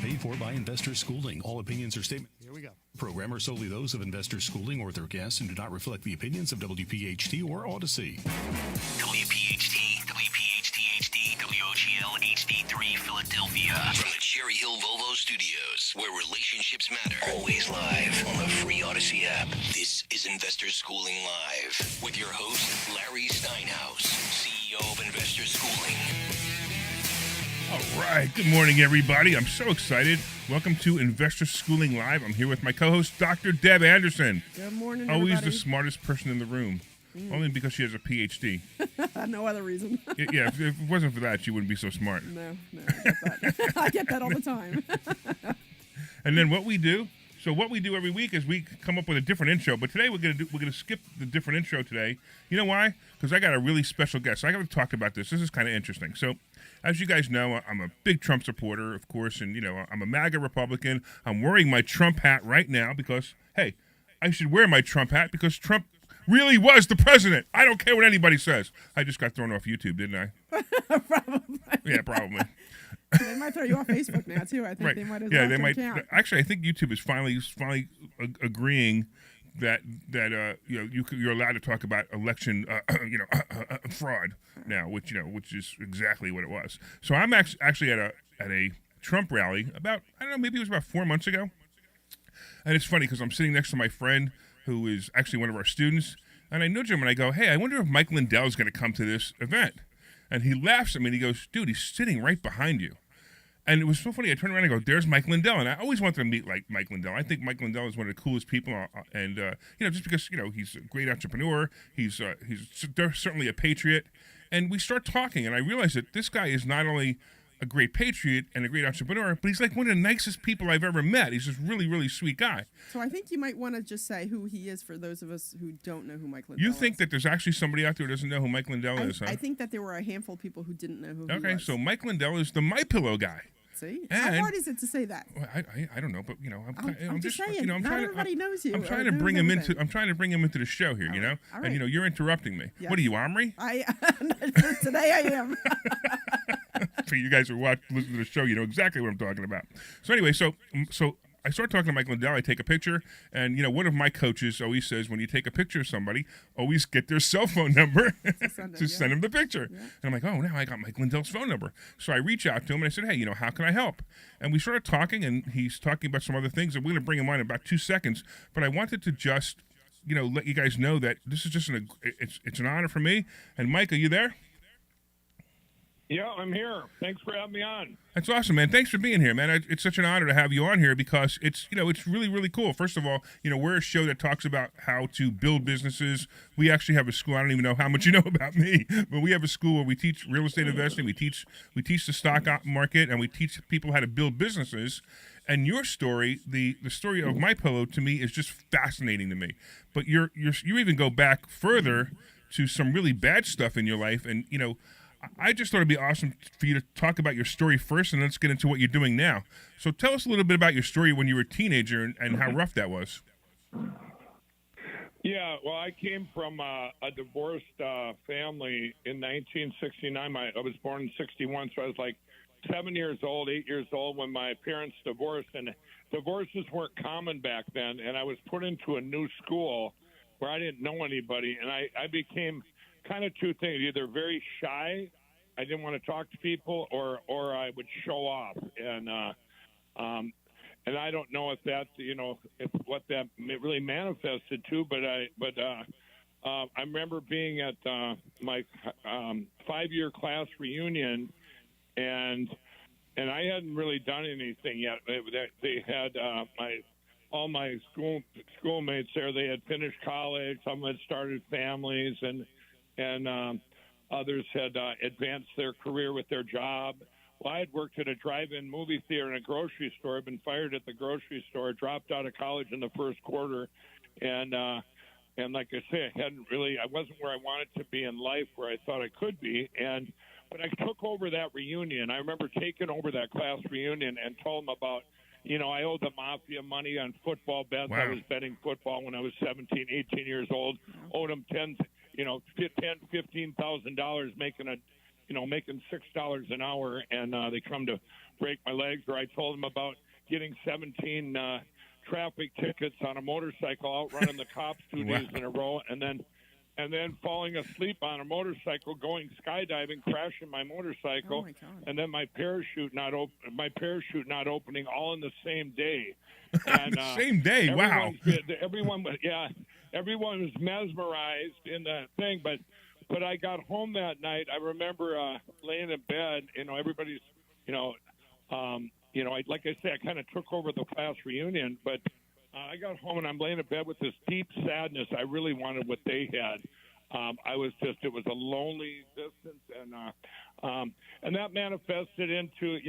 paid for by Investor Schooling. All opinions or statements. Here we go. Program are solely those of Investor Schooling or their guests and do not reflect the opinions of WPHT or Odyssey. WPHT, WPHT-HD, WOGL HD3 Philadelphia. From the Cherry Hill Volvo Studios, where relationships matter. Always live on the free Odyssey app. This is Investor Schooling Live with your host, Larry Steinhaus, CEO of Investor Schooling. All right. Good morning, everybody. I'm so excited. Welcome to Investor Schooling Live. I'm here with my co-host, Dr. Deb Anderson. Good morning, Always everybody. the smartest person in the room. Only because she has a PhD. No other reason. Yeah, if it wasn't for that, she wouldn't be so smart. No, I get that. I get that all the time. And then what we do every week is we come up with a different intro. But today we're gonna skip the different intro today. You know why? Because I got a really special guest. So I got to talk about this. This is kind of interesting. So, as you guys know, I'm a big Trump supporter, of course, and I'm a MAGA Republican. I'm wearing my Trump hat right now because, hey, I should wear my Trump hat because Trump really was the president. I don't care what anybody says. I just got thrown off YouTube, didn't I? Probably. Yeah, probably. They might throw you off Facebook now too. I think Right. they might as yeah, well. they might. Account. Actually, I think YouTube is finally agreeing that you're allowed to talk about election fraud now, which is exactly what it was. So I'm actually at a Trump rally about, I don't know, maybe it was about 4 months ago, and it's funny because I'm sitting next to my friend who is actually one of our students, and I nudge him and I go, "Hey, I wonder if Mike Lindell is going to come to this event." And he laughs at me and he goes, "Dude, he's sitting right behind you." And it was so funny. I turned around and I go, "There's Mike Lindell." And I always wanted to meet like Mike Lindell. I think Mike Lindell is one of the coolest people. And just because, he's a great entrepreneur. He's certainly a patriot. And we start talking and I realize that this guy is not only a great patriot and a great entrepreneur, but he's like one of the nicest people I've ever met. He's just really, really sweet guy. So I think you might want to just say who he is for those of us who don't know who Mike Lindell is. You think that there's actually somebody out there who doesn't know who Mike Lindell is, huh? I think that there were a handful of people who didn't know who he was. Okay, so Mike Lindell is the My Pillow guy. See? And, how hard is it to say that? Well, I don't know, but I'm just saying. Not everybody knows you. I'm trying to bring him into the show here, All right. And you're interrupting me. Yes. What are you, Omri? Today I am. For you guys who listen to the show, you know exactly what I'm talking about. So anyway, so I start talking to Mike Lindell. I take a picture, and one of my coaches always says, when you take a picture of somebody, always get their cell phone number to send him the picture. Yeah. And I'm like, oh, now I got Mike Lindell's phone number. So I reach out to him and I said, hey, how can I help? And we started talking, and he's talking about some other things, and we're going to bring him on in about 2 seconds. But I wanted to just, let you guys know that this is just it's an honor for me. And Mike, are you there? Yeah, I'm here. Thanks for having me on. That's awesome, man. Thanks for being here, man. It's such an honor to have you on here because it's really, really cool. First of all, we're a show that talks about how to build businesses. We actually have a school. I don't even know how much you know about me, but we have a school where we teach real estate investing. We teach the stock market, and we teach people how to build businesses. And your story, the story of My Pillow, to me is just fascinating to me. But you even go back further to some really bad stuff in your life, and I just thought it'd be awesome for you to talk about your story first, and let's get into what you're doing now. So tell us a little bit about your story when you were a teenager and how rough that was. Yeah, well, I came from a divorced family in 1969. I was born in 61, so I was like 7 years old, 8 years old when my parents divorced, and divorces weren't common back then, and I was put into a new school where I didn't know anybody, and I became kind of two things, either very shy, I didn't want to talk to people, or I would show off, and I don't know if that's if what that really manifested to, but I remember being at my 5-year class reunion, and I hadn't really done anything yet. They had all my schoolmates there. They had finished college. Some had started families, and others had advanced their career with their job. Well, I had worked at a drive-in movie theater and a grocery store. I'd been fired at the grocery store, dropped out of college in the first quarter, and like I say, I wasn't where I wanted to be in life, where I thought I could be, but I took over that reunion. I remember taking over that class reunion and told them about, I owed the mafia money on football bets. Wow. I was betting football when I was 17, 18 years old. Owed them $15,000 making a making $6 an hour, and they come to break my legs. Or I told them about getting 17 traffic tickets on a motorcycle, outrunning the cops 2 days in a row, and then falling asleep on a motorcycle, going skydiving, crashing my motorcycle, Oh my God. and then my parachute not opening, all in the same day. And, The same day, wow. Everyone was mesmerized in that thing, but I got home that night. I remember laying in bed. Everybody's, like I say, I kind of took over the class reunion, but I got home and I'm laying in bed with this deep sadness. I really wanted what they had. It was a lonely existence, and that manifested into,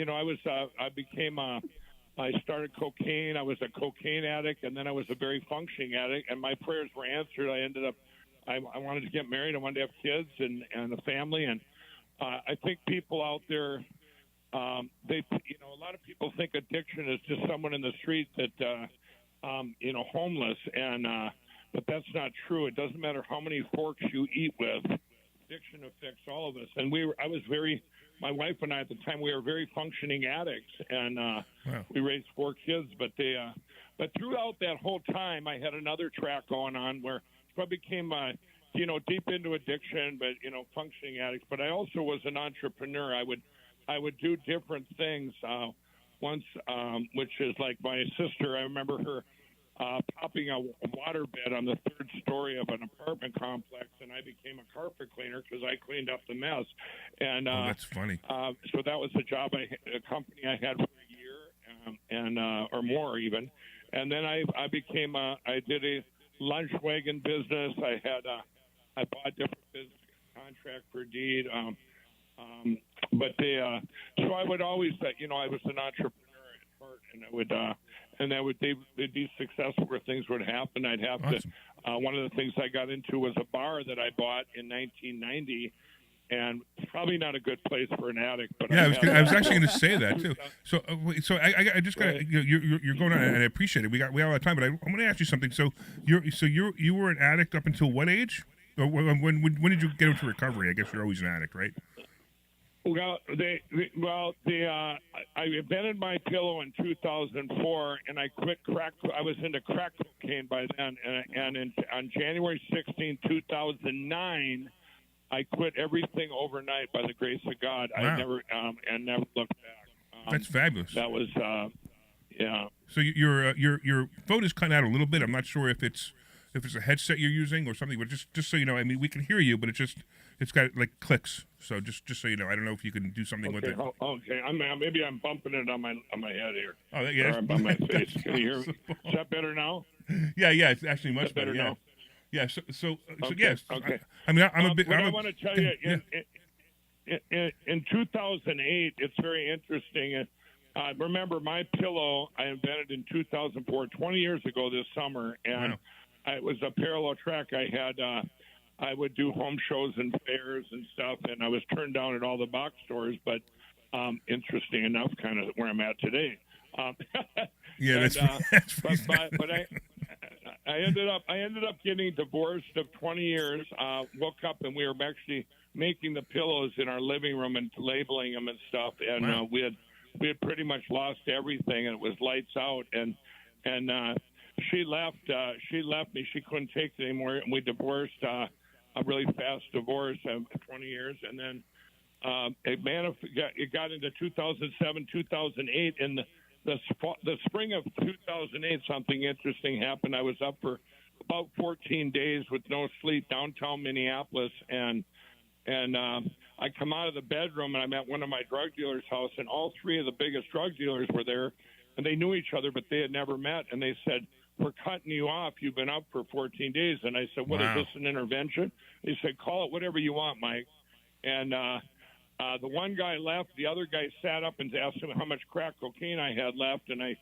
I started cocaine. I was a cocaine addict, and then I was a very functioning addict, and my prayers were answered. I wanted to get married. I wanted to have kids and a family, and I think people out there, a lot of people think addiction is just someone in the street that, homeless, but that's not true. It doesn't matter how many forks you eat with. Addiction affects all of us, and my wife and I at the time, we were very functioning addicts, and we raised 4 kids. But throughout that whole time, I had another track going on where I became, deep into addiction, but functioning addicts. But I also was an entrepreneur. I would do different things. Once, which is like my sister, I remember her popping a water bed on the 3rd story of an apartment complex, and I became a carpet cleaner because I cleaned up the mess. And that's funny. So that was a company I had for a year, or more even. And then I did a lunch wagon business. I bought different business, contract for deed. So I would always say, I was an entrepreneur at heart, and they'd be successful where things would happen. I'd have to. One of the things I got into was a bar that I bought in 1990, and probably not a good place for an addict. But yeah, I was actually going to say that too. So I just got you're going on, and I appreciate it. We got a lot of time, but I'm going to ask you something. So you were an addict up until what age? Or when did you get into recovery? I guess you're always an addict, right? Well, I invented my pillow in 2004, and I quit crack. I was into crack cocaine by then, and on January 16, 2009, I quit everything overnight by the grace of God. Wow. I never looked back. That's fabulous. That was, yeah. So your phone is cutting out a little bit. I'm not sure if it's a headset you're using or something, but just so you know, I mean, we can hear you, but it's got like clicks. So just so you know, I don't know if you can do something with it. Okay. Maybe I'm bumping it on my head here. Oh, yeah. Or on my face. Can you hear me? Is that better now? Yeah. It's actually much better. Yeah. Now? Yeah. So Okay, yes. okay. I mean, I want to tell you, in 2008, it's very interesting. Remember, my pillow I invented in 2004, 20 years ago this summer, and it was a parallel track. I would do home shows and fairs and stuff, and I was turned down at all the box stores. But interesting enough, kind of where I'm at today. Yeah, but I ended up getting divorced of 20 years. Woke up and we were actually making the pillows in our living room and labeling them and stuff. And we had pretty much lost everything, and it was lights out. And she left. She left me. She couldn't take it anymore, and we divorced. A really fast divorce, 20 years, and then it got into 2007, 2008, and the spring of 2008, something interesting happened. I was up for about 14 days with no sleep downtown Minneapolis, and I come out of the bedroom and I'm at one of my drug dealers' house, and all 3 of the biggest drug dealers were there, and they knew each other, but they had never met, and they said, "We're cutting you off. You've been up for 14 days." And I said, "What is this, an intervention?" They said, "Call it whatever you want, Mike." And the one guy left. The other guy sat up and asked him how much crack cocaine I had left, and I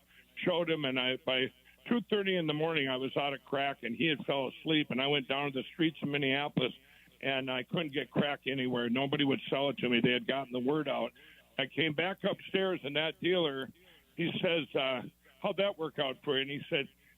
showed him. And by 2:30 in the morning, I was out of crack, and he had fell asleep. And I went down to the streets of Minneapolis, and I couldn't get crack anywhere. Nobody would sell it to me. They had gotten the word out. I came back upstairs, and that dealer, he says, "How'd that work out for you?" And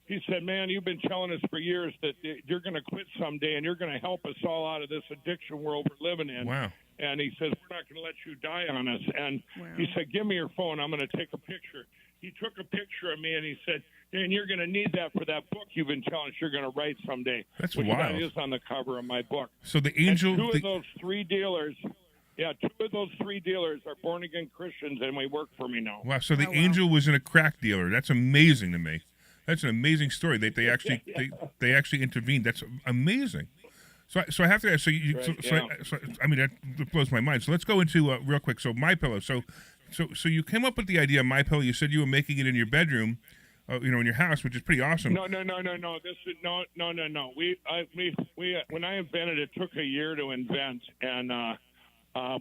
he said, "Man, you've been telling us for years that you're going to quit someday, and you're going to help us all out of this addiction world we're living in." Wow. And he says, we're not going to let you die on us. And Wow. he said, give me your phone. I'm going to take a picture. He took a picture of me, and he said, Dan, you're going to need that for that book you've been telling us you're going to write someday. That's which wild. That is on the cover of my book. So the angel. And two of those three dealers are born-again Christians, and they work for me now. Wow. So the Oh, wow. angel was in a crack dealer. That's amazing to me. That's an amazing story. They actually they actually intervened. That's amazing. So I have to ask. So you Right, so I mean that blows my mind. So let's go into real quick. So MyPillow. So you came up with the idea of MyPillow. You said you were making it in your bedroom, in your house, which is pretty awesome. No. This is no. We when I invented it, took a year to invent, and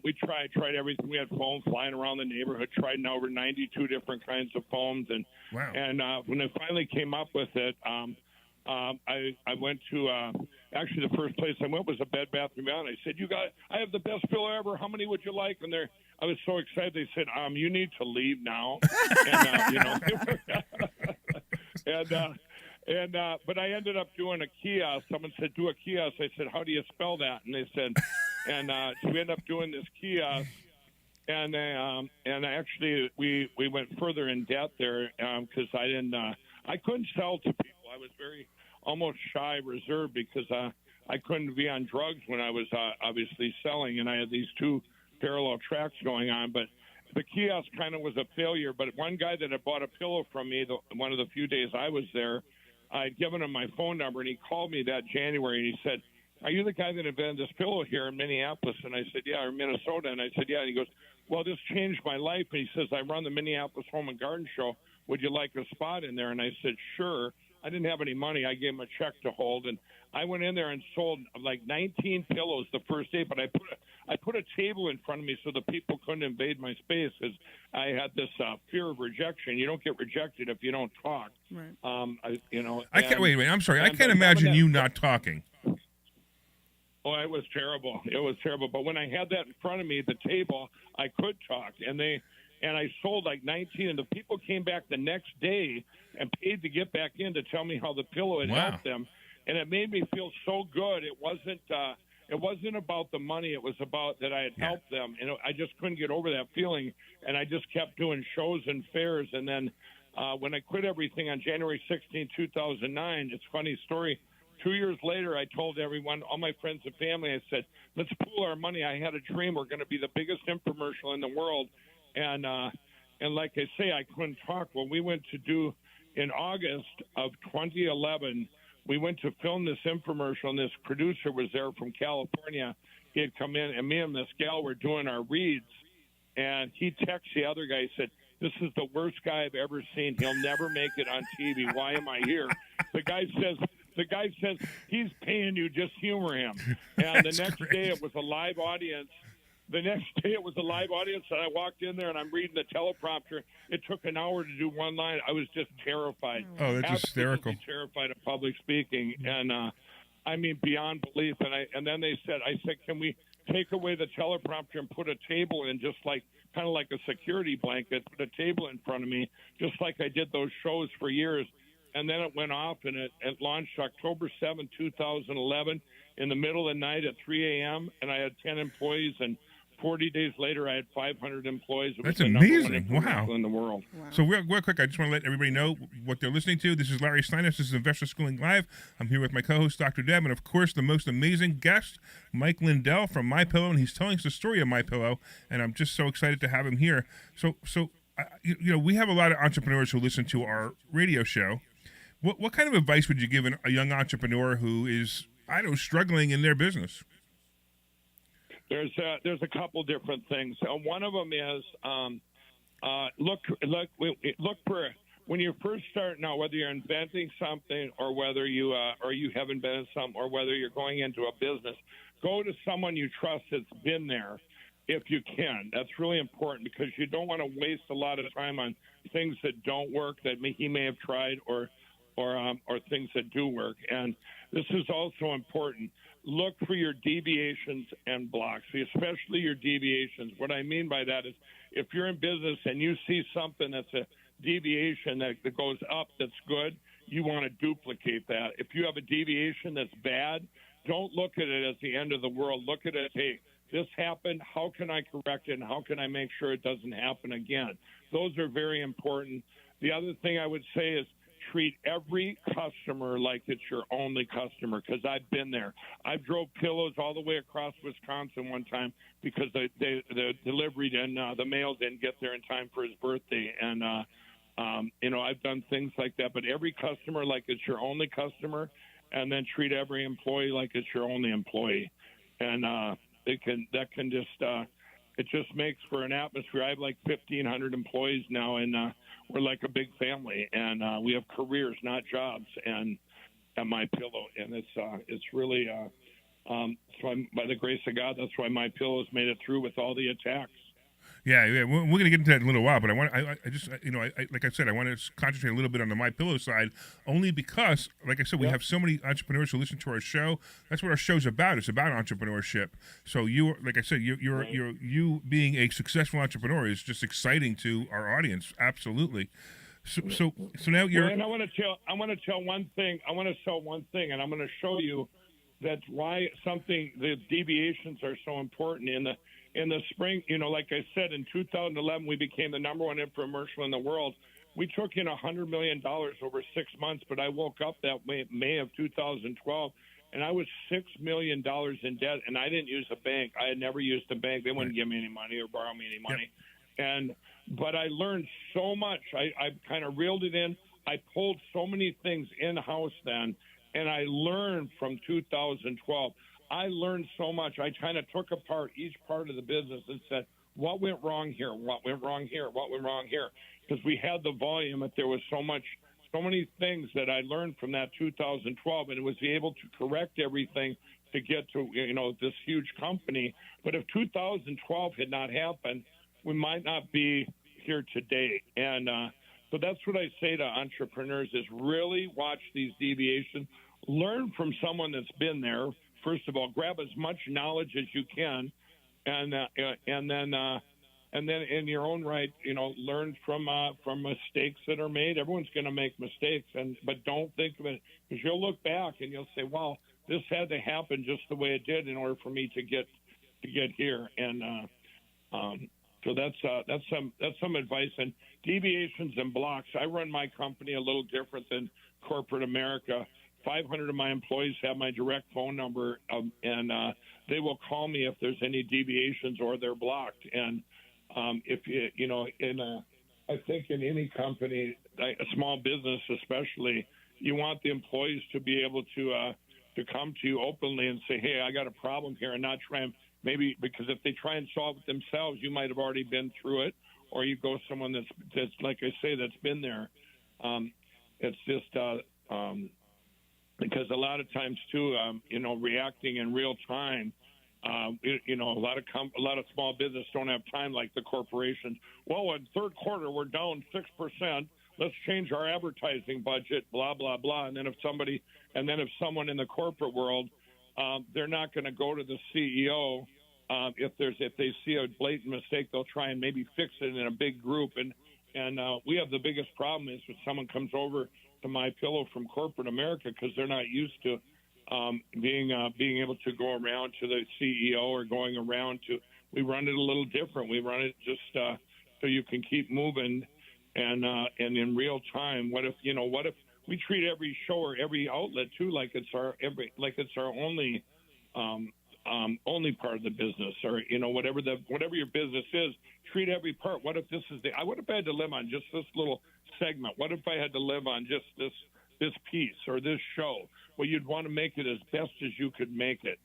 we tried everything. We had foam flying around the neighborhood. Tried over 92 different kinds of foams, and Wow. and when I finally came up with it, I went to actually the first place I went was a Bed Bath & Beyond. I said, I have the best pillow ever. How many would you like? And I was so excited. They said, you need to leave now. But I ended up doing a kiosk. Someone said, do a kiosk. I said, how do you spell that? And they said, so we ended up doing this kiosk. And actually, we went further in debt there because I couldn't sell to people. I was very almost shy, reserved because I couldn't be on drugs when I was obviously selling, and I had these two parallel tracks going on. But the kiosk kind of was a failure. But one guy that had bought a pillow from me, one of the few days I was there, I'd given him my phone number, and he called me that January, and he said, are you the guy that invented this pillow here in Minneapolis? And I said, yeah, or Minnesota. And I said, yeah. And he goes, well, this changed my life. And he says, I run the Minneapolis Home and Garden Show. Would you like a spot in there? And I said, sure. I didn't have any money. I gave him a check to hold. And I went in there and sold like 19 pillows the first day. But I put a table in front of me so the people couldn't invade my space because I had this fear of rejection. You don't get rejected if you don't talk. Right. I can't wait. I'm sorry. I can't imagine you not talking. Oh, it was terrible. It was terrible. But when I had that in front of me, the table, I could talk. And I sold like 19, and the people came back the next day and paid to get back in to tell me how the pillow had Wow. helped them. And it made me feel so good. It wasn't about the money. It was about that I had helped them. And I just couldn't get over that feeling. And I just kept doing shows and fairs. And then when I quit everything on January 16, 2009, it's a funny story. 2 years later, I told everyone, all my friends and family, I said, let's pool our money. I had a dream. We're going to be the biggest infomercial in the world. And like I say, I couldn't talk. Well, we went to do in August of 2011, we went to film this infomercial, and this producer was there from California. He had come in, and me and this gal were doing our reads, and he texted the other guy, said, this is the worst guy I've ever seen. He'll never make it on TV. Why am I here? The guy says, he's paying you, just humor him. And the next day it was a live audience. And I walked in there, and I'm reading the teleprompter. It took an hour to do one line. I was just terrified. Oh, that's hysterical. Absolutely terrified of public speaking. And, I mean, beyond belief. And then I said, can we take away the teleprompter and put a table in, just like kind of like a security blanket, put a table in front of me, just like I did those shows for years. And then it went off, and it launched October 7, 2011, in the middle of the night at 3 a.m., and I had 10 employees, and 40 days later, I had 500 employees. It was That's the number amazing. one Wow. in the world. Wow. So real quick, I just want to let everybody know what they're listening to. This is Larry Steiners. This is Investor Schooling Live. I'm here with my co-host, Dr. Deb, and of course, the most amazing guest, Mike Lindell from MyPillow, and he's telling us the story of MyPillow, and I'm just so excited to have him here. So we have a lot of entrepreneurs who listen to our radio show. What kind of advice would you give a young entrepreneur who is, struggling in their business? There's a couple different things. One of them is look for when you're first starting out, whether you're inventing something or whether you have invented something or whether you're going into a business, go to someone you trust that's been there if you can. That's really important because you don't want to waste a lot of time on things that don't work that he may have tried or things that do work. And this is also important. Look for your deviations and blocks, especially your deviations. What I mean by that is if you're in business and you see something that's a deviation that goes up that's good, you want to duplicate that. If you have a deviation that's bad, don't look at it as the end of the world. Look at it, hey, this happened. How can I correct it? And how can I make sure it doesn't happen again? Those are very important. The other thing I would say is treat every customer like it's your only customer, because I've been there. I drove pillows all the way across Wisconsin one time because the delivery and the mail didn't get there in time for his birthday. And, I've done things like that. But every customer like it's your only customer, and then treat every employee like it's your only employee. And it just makes for an atmosphere. I have like 1,500 employees now, and we're like a big family, and we have careers, not jobs. And at My Pillow, and it's really so by the grace of God, that's why My Pillow's made it through with all the attacks. Yeah, we're going to get into that in a little while, but like I said, I want to concentrate a little bit on the My Pillow side, only because, like I said, we have so many entrepreneurs who listen to our show. That's what our show's about. It's about entrepreneurship. So like I said, you being a successful entrepreneur is just exciting to our audience. Absolutely. So now you're. And I want to tell one thing. And I'm going to show you that's why the deviations are so important in the spring. Like I said, in 2011, we became the number one infomercial in the world. We took in $100 million over 6 months, but I woke up that May of 2012, and I was $6 million in debt, and I didn't use a bank. I had never used a bank. They wouldn't give me any money or borrow me any money. Yep. But I learned so much. I kind of reeled it in. I pulled so many things in-house then, and I learned from 2012. I learned so much. I kind of took apart each part of the business and said, what went wrong here? What went wrong here? What went wrong here? Because we had the volume, but there was so many things that I learned from that 2012, and it was able to correct everything to get to, this huge company. But if 2012 had not happened, we might not be here today. And so that's what I say to entrepreneurs is really watch these deviations, learn from someone that's been there. First of all, grab as much knowledge as you can, and then in your own right, learn from mistakes that are made. Everyone's going to make mistakes, but don't think of it, because you'll look back and you'll say, "Well, this had to happen just the way it did in order for me to get here." And so that's some advice. And deviations and blocks. I run my company a little different than corporate America. 500 of my employees have my direct phone number, and they will call me if there's any deviations or they're blocked. And if I think in any company, a small business especially, you want the employees to be able to come to you openly and say, "Hey, I got a problem here," and not try and maybe, because if they try and solve it themselves, you might have already been through it, or you go someone that's like I say, that's been there. It's just because a lot of times too, reacting in real time. A lot of small business don't have time like the corporations. Well, in third quarter we're down 6%. Let's change our advertising budget. Blah blah blah. And then if someone in the corporate world, they're not going to go to the CEO if they see a blatant mistake. They'll try and maybe fix it in a big group. And we have the biggest problem is when someone comes over to My Pillow from corporate America, because they're not used to being able to go around to the CEO or going around to. We run it a little different. We run it just so you can keep moving, and in real time. What if we treat every show or every outlet too like it's our only part of the business, or whatever your business is, treat every part. What if this is what if I had to live on just this little segment? What if I had to live on just this piece or this show? Well, you'd want to make it as best as you could make it,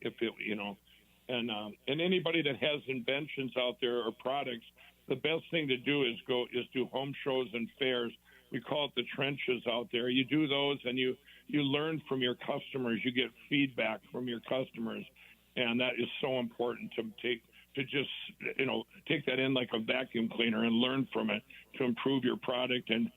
and anybody that has inventions out there or products, the best thing to do is do home shows and fairs. We call it the trenches out there. You do those, and you learn from your customers. You get feedback from your customers, and that is so important to take that in like a vacuum cleaner and learn from it to improve your product and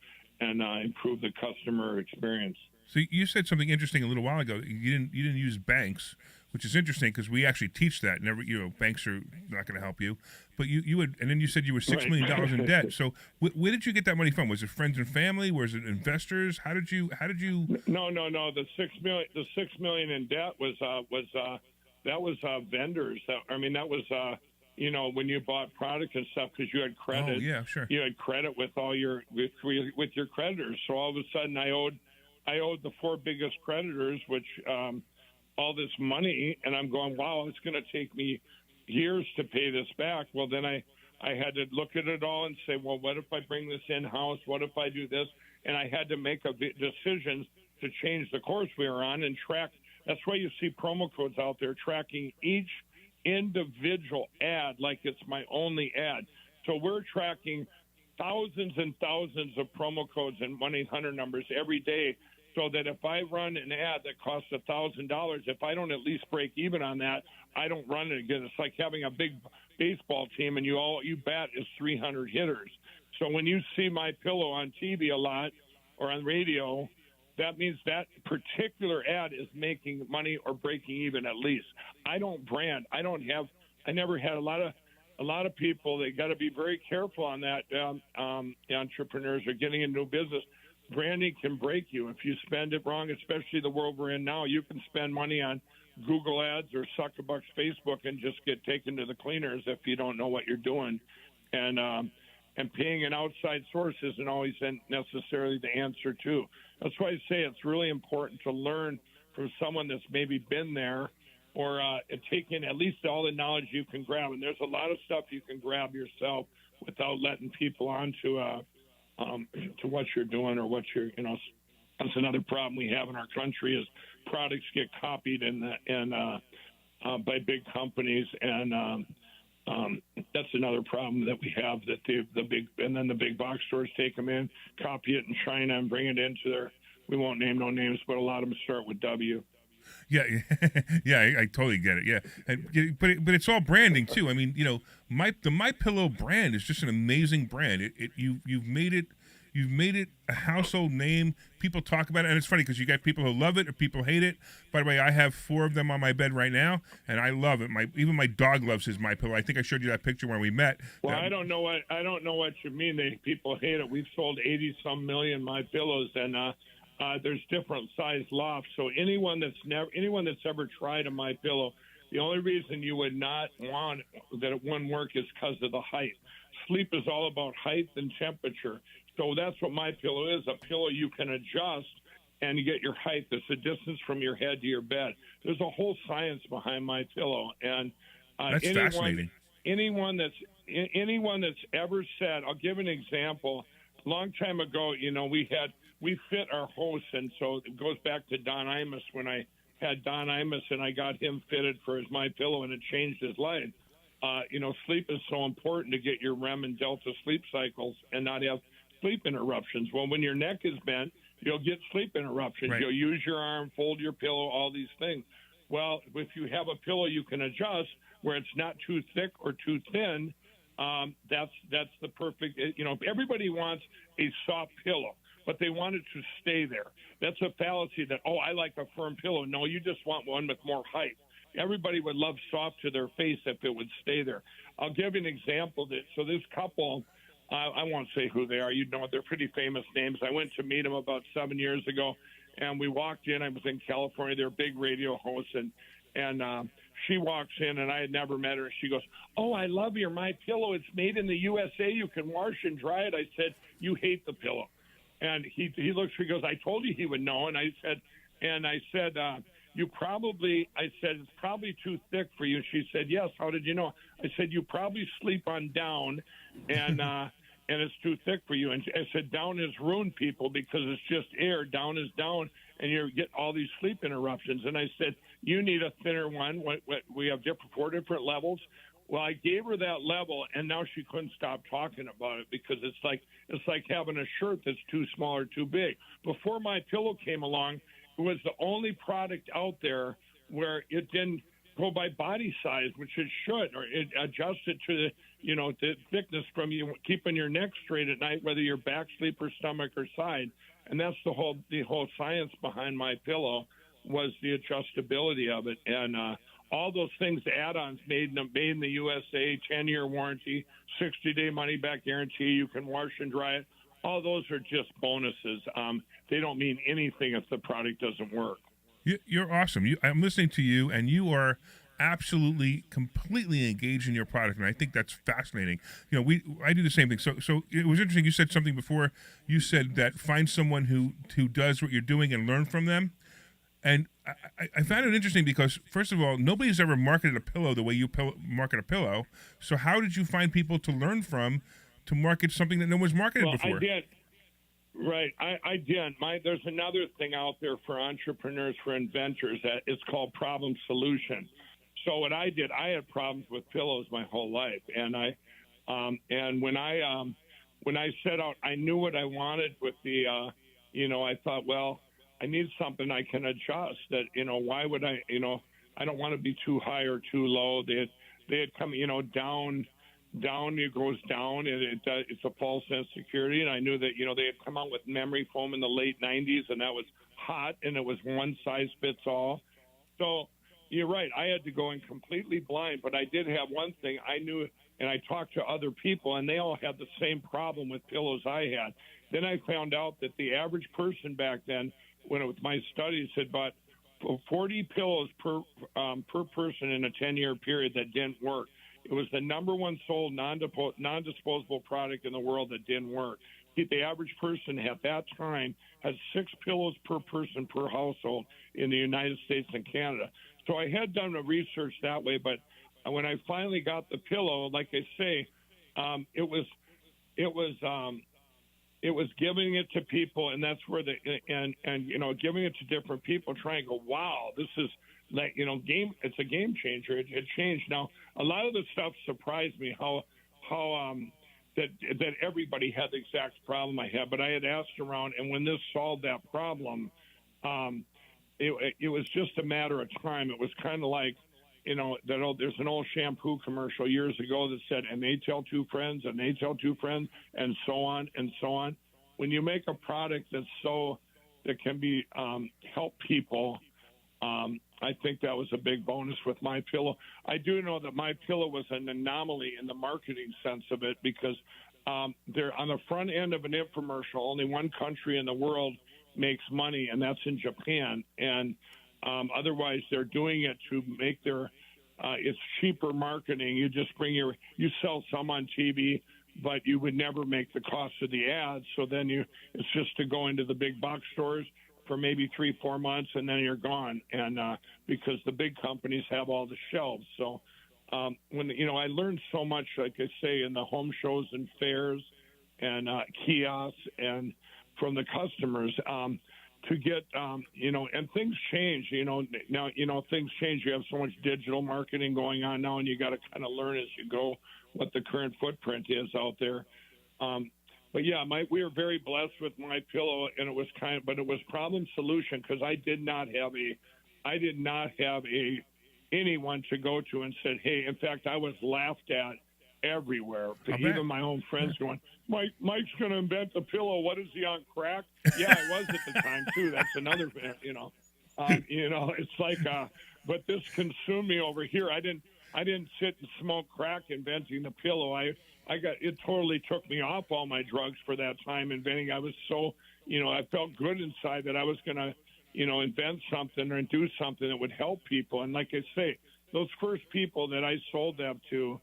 improve the customer experience. So you said something interesting a little while ago. You didn't use banks, which is interesting because we actually teach that. Never, banks are not going to help you. But you would, and then you said you were $6 million in debt. So where did you get that money from? Was it friends and family? Was it investors? How did you? No. The $6 million in debt was vendors. That was when you bought product and stuff because you had credit. Oh yeah, sure. You had credit with all your with your creditors. So all of a sudden, I owed the four biggest creditors, which all this money, and I'm going, wow, it's going to take me years to pay this back. Well, then I had to look at it all and say, well, what if I bring this in-house? What if I do this? And I had to make a decision to change the course we were on and track. That's why you see promo codes out there tracking each individual ad like it's my only ad. So we're tracking thousands and thousands of promo codes and 1-800 numbers every day, so that if I run an ad that costs $1,000, if I don't at least break even on that, I don't run it again. It's like having a big baseball team and you bat is 300 hitters. So when you see My Pillow on TV a lot or on radio, that means that particular ad is making money or breaking even at least. I don't brand. I never had a lot of people. They got to be very careful on that. Entrepreneurs are getting into business. Branding can break you if you spend it wrong, especially the world we're in now. You can spend money on Google ads or Suckerbucks Facebook and just get taken to the cleaners if you don't know what you're doing. And paying an outside source isn't always necessarily the answer, too. That's why I say it's really important to learn from someone that's maybe been there or take in at least all the knowledge you can grab. And there's a lot of stuff you can grab yourself without letting people on to what you're doing or what you're, that's another problem we have in our country is products get copied by big companies, and that's another problem that we have, that the big box stores take them in, copy it in China and bring it into their, we won't name no names, but a lot of them start with W. Yeah, yeah, I totally get it. Yeah, but it's all branding too. I mean, the My Pillow brand is just an amazing brand. You've made it a household name. People talk about it, and it's funny because you got people who love it or people hate it. By the way, I have 4 of them on my bed right now, and I love it. Even my dog loves his My Pillow. I think I showed you that picture when we met. Well, I don't know what you mean. People hate it. We've sold 80-some million My Pillows, and there's different size lofts. So anyone that's ever tried a My Pillow, the only reason you would not want that it wouldn't work is because of the height. Sleep is all about height and temperature. So that's what My Pillow is, a pillow you can adjust and you get your height. That's the distance from your head to your bed. There's a whole science behind My Pillow. And that's fascinating. Anyone that's ever said, I'll give an example. A long time ago, we fit our host, and so it goes back to Don Imus when I had Don Imus and I got him fitted for his My Pillow, and it changed his life. Sleep is so important to get your REM and Delta sleep cycles and not have sleep interruptions. Well, when your neck is bent, you'll get sleep interruptions. Right. You'll use your arm, fold your pillow, all these things. Well, if you have a pillow you can adjust where it's not too thick or too thin, that's the perfect. Everybody wants a soft pillow, but they want it to stay there. That's a fallacy that, I like a firm pillow. No, you just want one with more height. Everybody would love soft to their face if it would stay there. I'll give you an example. So this couple, I won't say who they are. They're pretty famous names. I went to meet them about 7 years ago, and we walked in. I was in California. They're big radio hosts, and she walks in, and I had never met her. She goes, "Oh, I love your My Pillow. It's made in the USA. You can wash and dry it." I said, "You hate the pillow." And he looks, he goes, "I told you he would know." And I said, "It's probably too thick for you." She said, "Yes." "How did you know?" I said, "You probably sleep on down, and it's too thick for you." And I said, "Down has ruined people because it's just air. Down is down, and you get all these sleep interruptions." And I said, "You need a thinner one. We have 4 different levels." Well, I gave her that level, and now she couldn't stop talking about it because it's like having a shirt that's too small or too big. Before My Pillow came along, it was the only product out there where it didn't go by body size, which it should, or it adjusted to the thickness from you keeping your neck straight at night, whether you're back, sleep, or stomach, or side. And that's the whole science behind My Pillow was the adjustability of it. And all those things, the add-ons made in the USA, 10-year warranty, 60-day money-back guarantee. You can wash and dry it. All those are just bonuses. They don't mean anything if the product doesn't work. You're awesome. I'm listening to you, and you are absolutely, completely engaged in your product, and I think that's fascinating. You know, I do the same thing. So it was interesting. You said something before. You said that find someone who does what you're doing and learn from them. And I found it interesting because, first of all, nobody's ever marketed a pillow the way you market a pillow. So how did you find people to learn from to market something that no one's marketed before? I did. Right, I did. There's another thing out there for entrepreneurs, for inventors, that it's called problem solution. So what I did, I had problems with pillows my whole life, and when I set out, I knew what I wanted with the, I thought, well, I need something I can adjust. That, why would I, I don't want to be too high or too low. They had come, down, it goes down, and it's a false sense of security. And I knew that, they had come out with memory foam in the late 90s, and that was hot, and it was one size fits all. So you're right. I had to go in completely blind, but I did have one thing I knew, and I talked to other people, and they all had the same problem with pillows I had. Then I found out that the average person back then, when it was my studies, had bought 40 pillows per person in a 10-year period that didn't work. It was the number one sold non-disposable product in the world that didn't work. The average person at that time had 6 pillows per person per household in the United States and Canada. So I had done the research that way, but when I finally got the pillow, like I say, it was giving it to people, and that's where giving it to different people, trying to go, wow, this is like, it's a game changer. It changed. Now, a lot of the stuff surprised me how that everybody had the exact problem I had, but I had asked around, and when this solved that problem, it was just a matter of time. It was kind of like, there's an old shampoo commercial years ago that said, and they tell 2 friends, and they tell 2 friends, and so on and so on. When you make a product that can be help people, I think that was a big bonus with My Pillow. I do know that My Pillow was an anomaly in the marketing sense of it, because they're on the front end of an infomercial. Only one country in the world makes money, and that's in Japan. And otherwise, they're doing it to make their it's cheaper marketing. You just you sell some on TV, but you would never make the cost of the ads. So then it's just to go into the big box stores for maybe 3-4 months, and then you're gone. And because the big companies have all the shelves. So when I learned so much, like I say, in the home shows and fairs and kiosks and from the customers, to get, and things change, now, things change. You have so much digital marketing going on now, and you got to kind of learn as you go what the current footprint is out there. But yeah, we were very blessed with My Pillow, and it was but it was problem solution, because I did not have anyone to go to and said, hey, in fact, I was laughed at everywhere. Even my own friends going, Mike's going to invent the pillow. What is he, on crack? Yeah, I was at the time too. That's another, it's like, but this consumed me over here. I didn't sit and smoke crack inventing the pillow. It totally took me off all my drugs for that time inventing. I was so, I felt good inside that I was going to, invent something or do something that would help people. And like I say, those first people that I sold them to,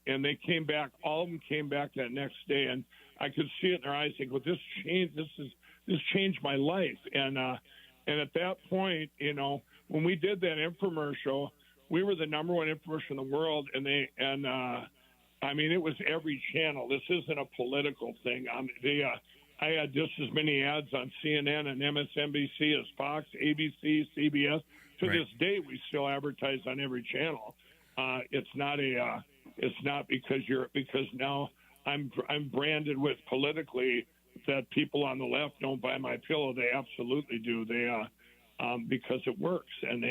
and they came back, all of them came back that next day, and I could see it in their eyes. They go, this changed my life. And at that point, when we did that infomercial, we were the number one infomercial in the world. I mean, it was every channel. This isn't a political thing. I had just as many ads on CNN and MSNBC as Fox, ABC, CBS. To this day, we still advertise on every channel. It's not because now I'm branded with politically that people on the left don't buy My Pillow. They absolutely do. They because it works, and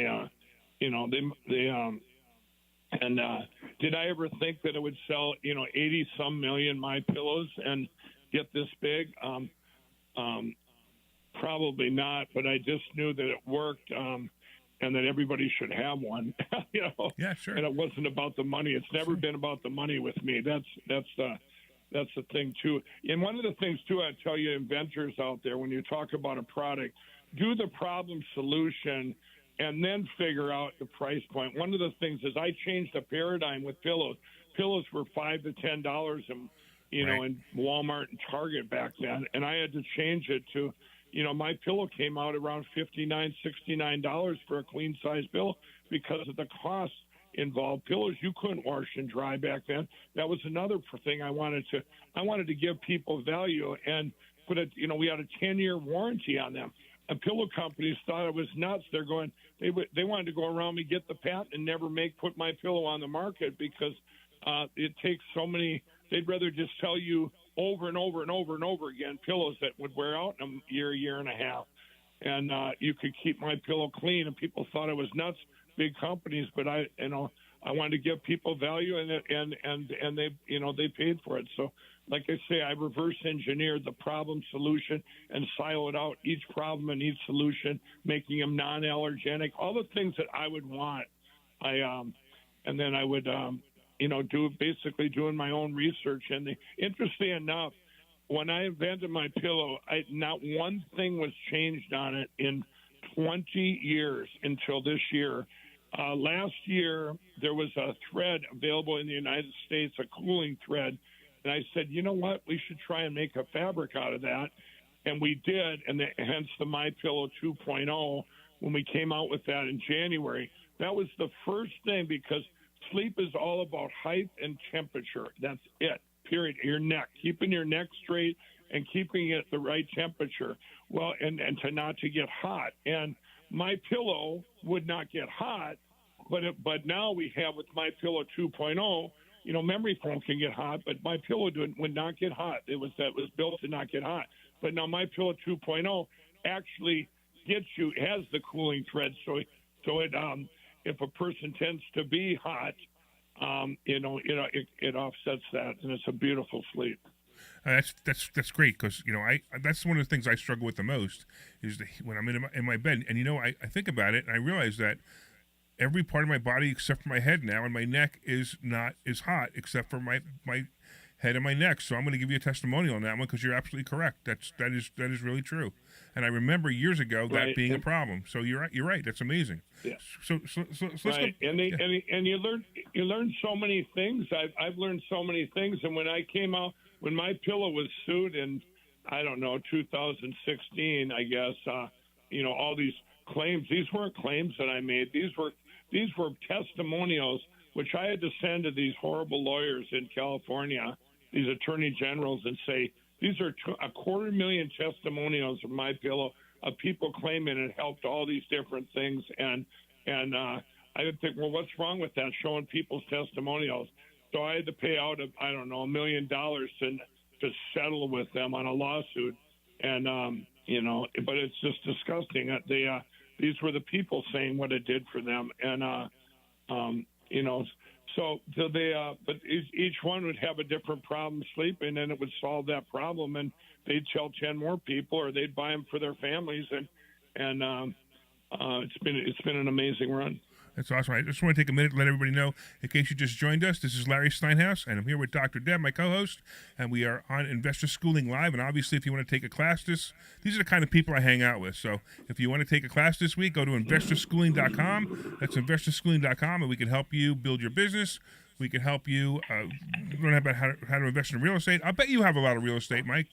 did I ever think that it would sell 80-some million My Pillows and get this big? Probably not, but I just knew that it worked. And that everybody should have one, Yeah, sure. And it wasn't about the money. It's never been about the money with me. That's the thing too. And one of the things too, I tell you, inventors out there, when you talk about a product, do the problem solution and then figure out the price point. One of the things is I changed the paradigm with pillows. Pillows were $5 to $10 and in Walmart and Target back then, and I had to change it to, my pillow came out around $59, $69 for a queen size pillow because of the cost involved. Pillows you couldn't wash and dry back then. That was another thing I wanted to give people value and put it. We had a 10-year warranty on them. And pillow companies thought it was nuts. They wanted to go around me, get the patent, and never put my pillow on the market because it takes so many. They'd rather just tell you over and over and over and over again pillows that would wear out in a year and a half, and you could keep my pillow clean. And people thought it was nuts, big companies, but I wanted to give people value, and they paid for it. So, like I say, I reverse engineered the problem solution and siloed out each problem and each solution, making them non-allergenic, all the things that I would want. And then I would, doing my own research. And interesting enough, when I invented my pillow, not one thing was changed on it in 20 years until this year. Last year, there was a thread available in the United States, a cooling thread. And I said, you know what? We should try and make a fabric out of that. And we did, and hence the MyPillow 2.0 when we came out with that in January. That was the first thing because sleep is all about height and temperature. That's it, period. Your neck, keeping your neck straight and keeping it at the right temperature. Well, and not to get hot. And MyPillow would not get hot, but now we have with MyPillow 2.0, memory foam can get hot, but MyPillow would not get hot. That was built to not get hot. But now MyPillow 2.0 actually has the cooling thread, so it if a person tends to be hot, it offsets that, and it's a beautiful sleep. That's great because that's one of the things I struggle with the most is when I'm in my bed, and I think about it and I realize that every part of my body except for my head now and my neck is not as hot except for my head and my neck. So I'm going to give you a testimonial on that one because you're absolutely correct. That is really true. And I remember years ago that being a problem. So you're right. That's amazing. Yeah. So let's right. go. And you learn so many things. I've learned so many things. And when I came out, when MyPillow was sued in, 2016, I guess, all these claims. These weren't claims that I made. These were testimonials which I had to send to these horrible lawyers in California, these attorney generals, and say, these are 250,000 testimonials of MyPillow of people claiming it helped all these different things. And I would think, well, what's wrong with that, showing people's testimonials? So I had to pay out, $1 million to settle with them on a lawsuit. And, but it's just disgusting. These were the people saying what it did for them. And, but each one would have a different problem sleeping, and it would solve that problem, and they'd tell 10 more people, or they'd buy them for their families, and it's been an amazing run. That's awesome. I just want to take a minute to let everybody know, in case you just joined us, this is Larry Steinhaus, and I'm here with Dr. Deb, my co-host, and we are on Investor Schooling Live. And obviously, if you want to take a class these are the kind of people I hang out with. So if you want to take a class this week, go to investorschooling.com. That's investorschooling.com, and we can help you build your business. We can help you learn about how to invest in real estate. I bet you have a lot of real estate, Mike.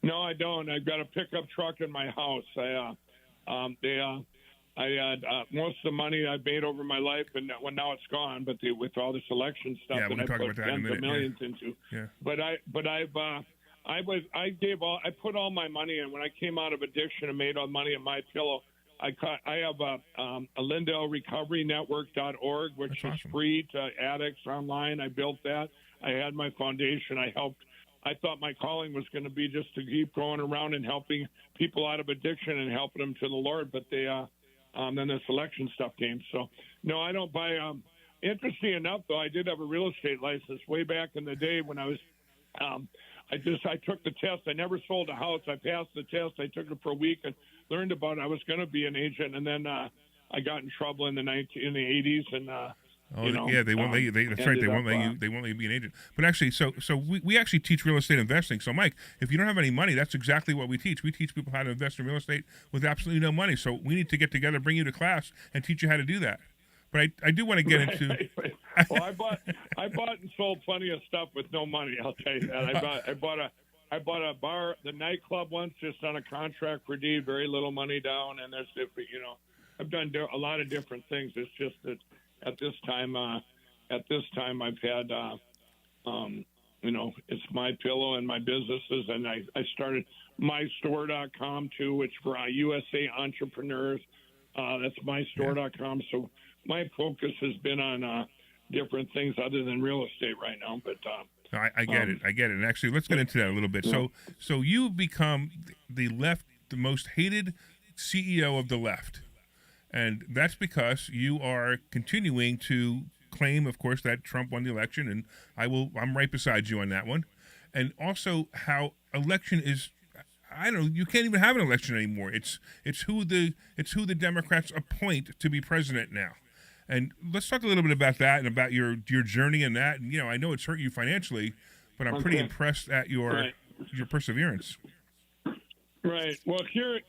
No, I don't. I've got a pickup truck in my house. I had most of the money I made over my life, and now it's gone. But with all this election stuff, yeah, that I put tens of millions into. Yeah. But I put all my money in when I came out of addiction and made all the money in MyPillow. I have a Lindell Recovery Network.org, which That's is awesome. free to addicts online. I built that. I had my foundation. I thought my calling was going to be just to keep going around and helping people out of addiction and helping them to the Lord. But then this election stuff came. So, no, I don't buy. Interesting enough, though, I did have a real estate license way back in the day when I was. I took the test. I never sold a house. I passed the test. I took it for a week and learned about it. I was going to be an agent, and then I got in trouble in the 80s, and Oh, you know, yeah, they won't let you. That's right. They won't let you. They won't let you be an agent. But actually, so we actually teach real estate investing. So, Mike, if you don't have any money, that's exactly what we teach. We teach people how to invest in real estate with absolutely no money. So we need to get together, bring you to class, and teach you how to do that. But I do want to get into. Well, I bought and sold plenty of stuff with no money. I'll tell you that. I bought a bar, the nightclub once, just on a contract for deed, very little money down, and there's, I've done a lot of different things. It's just that at this time I've had, it's my pillow and my businesses, and I started mystore.com too, which for USA entrepreneurs, that's mystore.com. So my focus has been on different things other than real estate right now, but. I get it. And actually, let's get into that a little bit. Yeah. So you become the most hated CEO of the left, and that's because you are continuing to claim, of course, that Trump won the election, and I'm right beside you on that one, and also how election is. I don't know. You can't even have an election anymore. It's who the Democrats appoint to be president now. And let's talk a little bit about that and about your journey in that. And, I know it's hurt you financially, but I'm pretty impressed at your perseverance. Right. Well, here,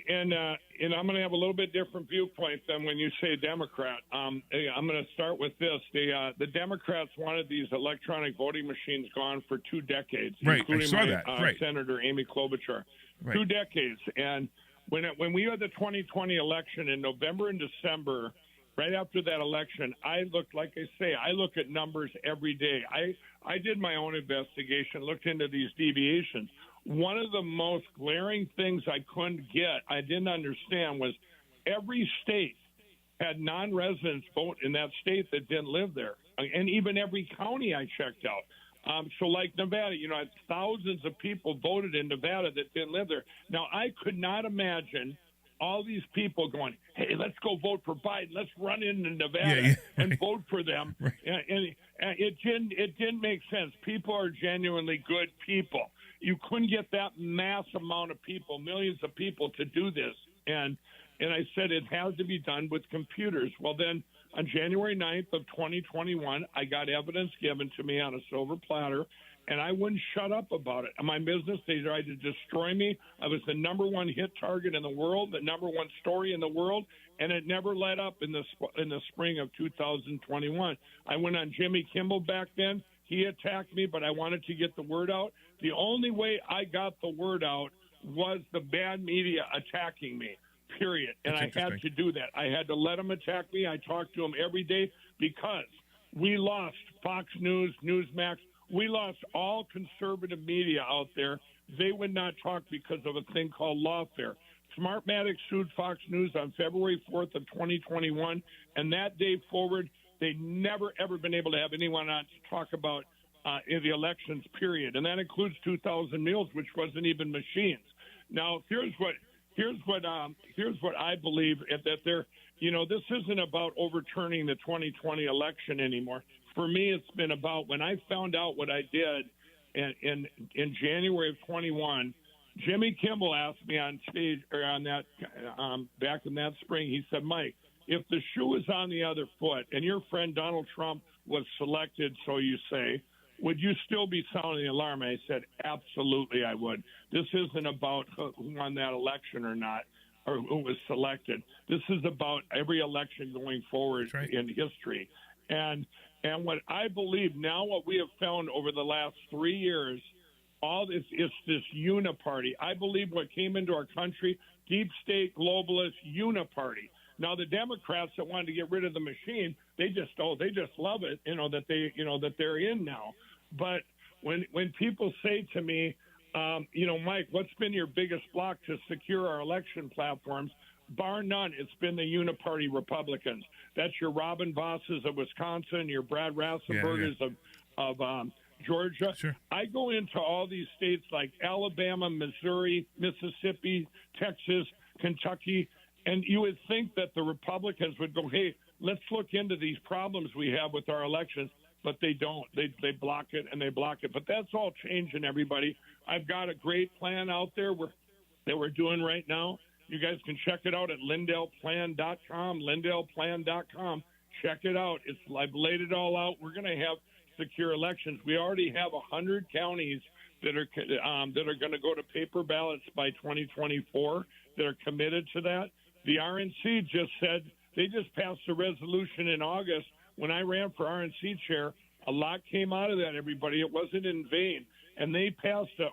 and I'm going to have a little bit different viewpoint than when you say Democrat. I'm going to start with this. The Democrats wanted these electronic voting machines gone for 2 decades, right. including I saw that. Right. Senator Amy Klobuchar. Right. 2 decades. And when we had the 2020 election in November and December, right after that election, I look at numbers every day. I did my own investigation, looked into these deviations. One of the most glaring things I didn't understand was every state had non-residents vote in that state that didn't live there. And even every county I checked out. So like Nevada, thousands of people voted in Nevada that didn't live there. Now, I could not imagine all these people going, hey, let's go vote for Biden. Let's run into Nevada and vote for them. Right. And it didn't make sense. People are genuinely good people. You couldn't get that mass amount of people, millions of people, to do this. And I said it has to be done with computers. Well, then on January 9th of 2021, I got evidence given to me on a silver platter, and I wouldn't shut up about it. My business, they tried to destroy me. I was the number 1 hit target in the world, the number 1 story in the world, and it never let up in the spring of 2021. I went on Jimmy Kimmel back then. He attacked me, but I wanted to get the word out. The only way I got the word out was the bad media attacking me, period. And I had to do that. I had to let them attack me. I talked to them every day because we lost Fox News, Newsmax. We lost all conservative media out there. They would not talk because of a thing called lawfare. Smartmatic sued Fox News on February 4th of 2021, and that day forward, they never, ever been able to have anyone on to talk about in the elections, period. And that includes 2,000 meals, which wasn't even machines. Now, here's what I believe, that this isn't about overturning the 2020 election anymore. For me, it's been about when I found out what I did in January of 21. Jimmy Kimmel asked me on stage or on that back in that spring. He said, Mike, if the shoe is on the other foot and your friend Donald Trump was selected, so you say, would you still be sounding the alarm? And I said, absolutely, I would. This isn't about who won that election or not, or who was selected. This is about every election going forward in history. And what I believe now, what we have found over the last 3 years, all this is this uniparty. I believe what came into our country, deep state globalist uniparty. Now the Democrats that wanted to get rid of the machine, they just love it, that they're in now. But when people say to me, Mike, what's been your biggest block to secure our election platforms? Bar none, it's been the uniparty Republicans. That's your Robin Vosses of Wisconsin, your Brad Rassenbergers of Georgia. Sure. I go into all these states like Alabama, Missouri, Mississippi, Texas, Kentucky, and you would think that the Republicans would go, hey, let's look into these problems we have with our elections, but they don't. They block it and they block it. But that's all changing, everybody. I've got a great plan out there that we're doing right now. You guys can check it out at LindellPlan.com, LindellPlan.com. Check it out. I've laid it all out. We're going to have secure elections. We already have 100 counties that are going to go to paper ballots by 2024 that are committed to that. The RNC just said they just passed a resolution in August. When I ran for RNC chair, a lot came out of that, everybody. It wasn't in vain. And they passed a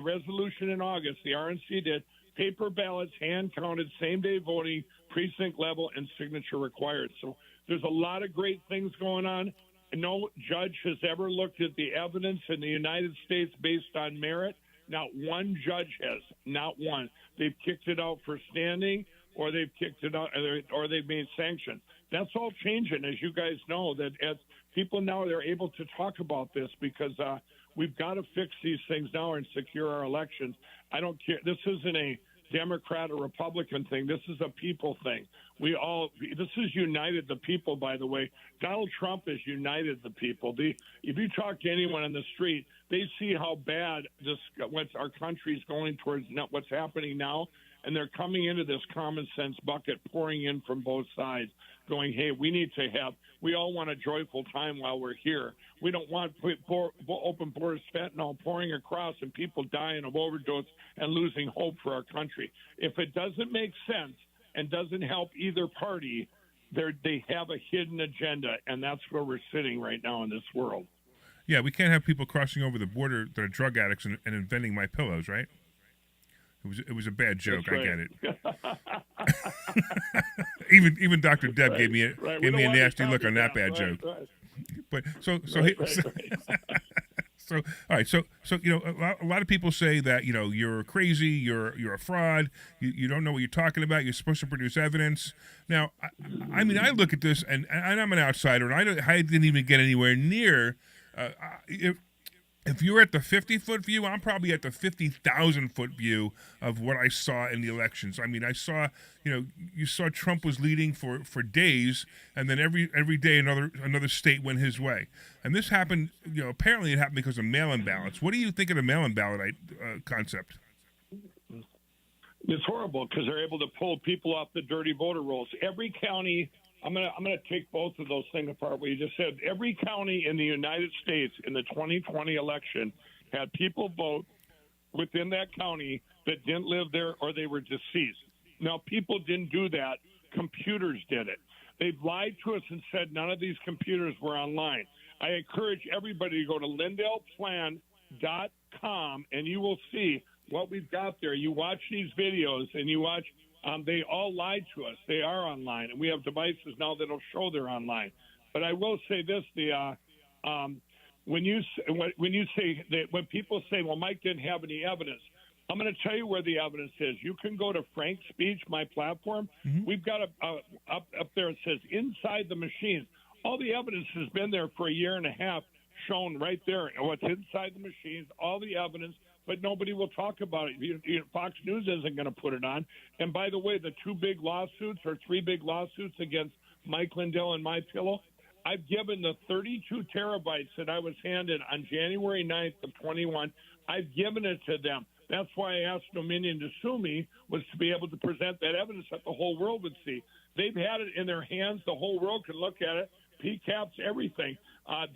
resolution in August, the RNC did, paper ballots, hand-counted, same-day voting, precinct level, and signature required. So there's a lot of great things going on. No judge has ever looked at the evidence in the United States based on merit. Not one judge has, not one. They've kicked it out for standing, or they've kicked it out, or they've made sanction. That's all changing, as you guys know, that as people now, they're able to talk about this because we've got to fix these things now and secure our elections. I don't care. This isn't a Democrat or Republican thing. This is a people thing. This has united the people, by the way. Donald Trump has united the people. If you talk to anyone on the street, they see how bad what our country's going towards, what's happening now, and they're coming into this common sense bucket pouring in from both sides, going, hey, we all want a joyful time while we're here. We don't want open borders fentanyl pouring across and people dying of overdose and losing hope for our country. If it doesn't make sense and doesn't help either party, they have a hidden agenda, and that's where we're sitting right now in this world. Yeah, we can't have people crossing over the border that are drug addicts and inventing my pillows, right? It was a bad joke. Right. I get it. even Dr. Deb gave me a nasty look on that bad joke. Right. But so all right. So a lot of people say that you're crazy, you're a fraud, you don't know what you're talking about. You're supposed to produce evidence. Now, I mean, I look at this and I'm an outsider, and I didn't even get anywhere near. If you're at the 50-foot view, I'm probably at the 50,000-foot view of what I saw in the elections. I mean, I saw, you saw Trump was leading for days, and then every day another state went his way. And this happened, apparently it happened because of mail-in ballots. What do you think of the mail-in ballot concept? It's horrible because they're able to pull people off the dirty voter rolls. Every county. I'm gonna take both of those things apart. What you just said. Every county in the United States in the 2020 election had people vote within that county that didn't live there or they were deceased. Now, people didn't do that. Computers did it. They've lied to us and said none of these computers were online. I encourage everybody to go to LindellPlan.com and you will see what we've got there. You watch these videos and you watch. They all lied to us. They are online, and we have devices now that'll show they're online. But I will say this: when people say, "Well, Mike didn't have any evidence," I'm going to tell you where the evidence is. You can go to Frank's Speech, my platform. Mm-hmm. We've got up there. It says inside the machines. All the evidence has been there for a year and a half, shown right there. What's inside the machines? All the evidence. But nobody will talk about it. Fox News isn't going to put it on. And by the way, the three big lawsuits against Mike Lindell and MyPillow, I've given the 32 terabytes that I was handed on January 9th of 21. I've given it to them. That's why I asked Dominion to sue me, was to be able to present that evidence that the whole world would see. They've had it in their hands. The whole world can look at it. PCAPs, everything.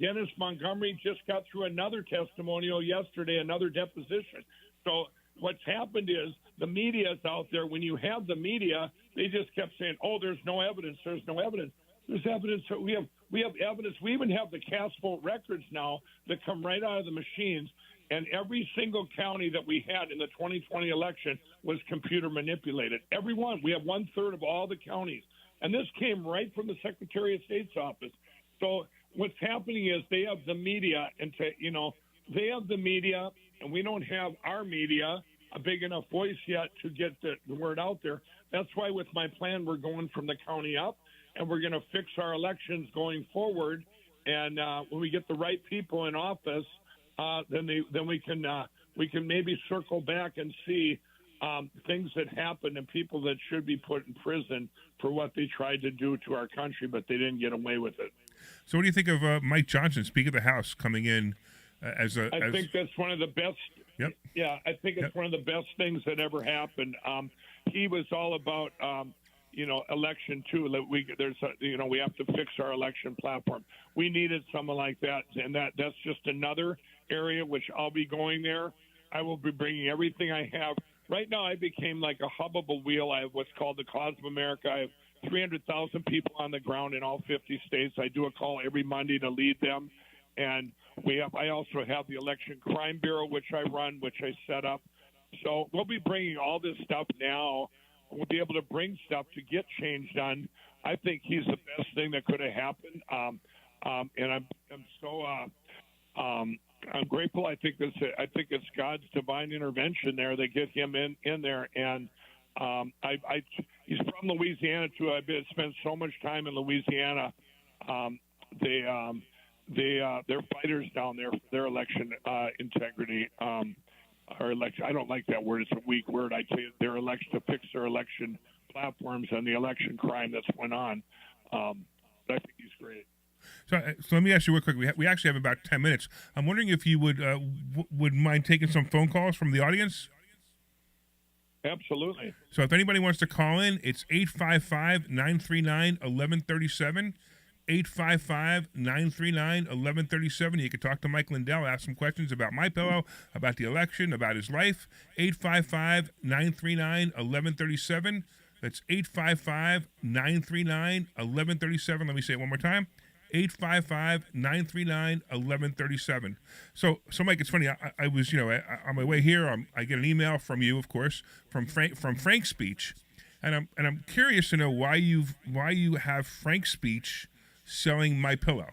Dennis Montgomery just got through another testimonial yesterday, another deposition. So what's happened is the media is out there. When you have the media, they just kept saying, "Oh, there's no evidence. There's no evidence." There's evidence. We have evidence. We even have the cast vote records now that come right out of the machines. And every single county that we had in the 2020 election was computer manipulated. Every one. We have 1/3 of all the counties. And this came right from the Secretary of State's office. So what's happening is they have the media, and they have the media, and we don't have our media a big enough voice yet to get the word out there. That's why with my plan, we're going from the county up, and we're going to fix our elections going forward. And when we get the right people in office, then we can maybe circle back and see things that happened and people that should be put in prison for what they tried to do to our country, but they didn't get away with it. So what do you think of Mike Johnson, Speaker of the House, coming in I think that's one of the best. Yep. Yeah, I think it's one of the best things that ever happened. He was all about, election too. We have to fix our election platform. We needed someone like that, and that's just another area which I'll be going there. I will be bringing everything I have. Right now, I became like a hubbub wheel. I have what's called the Cause of America. I have 300,000 people on the ground in all 50 states. I do a call every Monday to lead them, and I also have the Election Crime Bureau, which I run, which I set up. So we'll be bringing all this stuff now. We'll be able to bring stuff to get change done. I think he's the best thing that could have happened, and I'm so I'm grateful. I think it's God's divine intervention there. They get him in there, and he's from Louisiana too. I've spent so much time in Louisiana. They're fighters down there for their election integrity. Or election. I don't like that word. It's a weak word. I tell you, their election to fix their election platforms and the election crime that's went on. But I think he's great. So let me ask you real quick. We actually have about 10 minutes. I'm wondering if you would mind taking some phone calls from the audience. Absolutely. So if anybody wants to call in, it's 855-939-1137. 855-939-1137. You can talk to Mike Lindell, ask some questions about MyPillow, about the election, about his life. 855-939-1137. That's 855-939-1137. Let me say it one more time. 855-939-1137. So Mike, it's funny. I was, on my way here, I get an email from you, of course, from Frank's Speech, and I'm curious to know why you have Frank's Speech selling MyPillow.